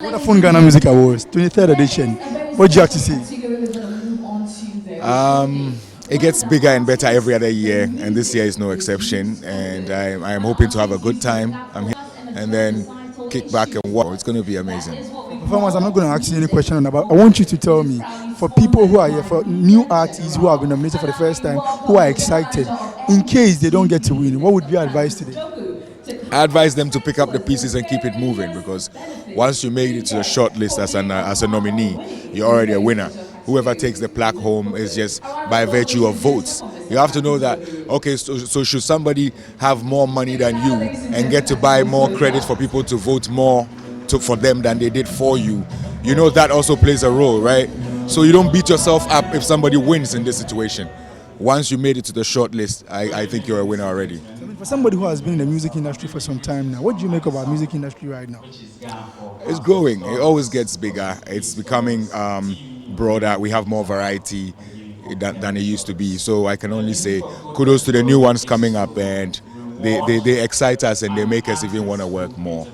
Vodafone Ghana Music Awards, 23rd edition. What do you have to say? It gets bigger and better every other year, and this year is no exception. And I am hoping to have a good time. I'm here, and then kick back and watch. It's going to be amazing. Performance, I'm not going to ask you any question about. I want you to tell me, for people who are here, for new artists who have been nominated for the first time, who are excited, in case they don't get to win, what would be your advice today? I advise them to pick up the pieces and keep it moving, because once you make it to the short list as a nominee, you're already a winner. Whoever takes the plaque home is just by virtue of votes. You have to know that, okay, so should somebody have more money than you and get to buy more credit for people to vote more for them than they did for you, you know that also plays a role, right? So you don't beat yourself up if somebody wins in this situation. Once you made it to the short list, I think you're a winner already. For somebody who has been in the music industry for some time now, what do you make of our music industry right now? It's growing. It always gets bigger. It's becoming broader. We have more variety than it used to be. So I can only say kudos to the new ones coming up, and they excite us and they make us even want to work more.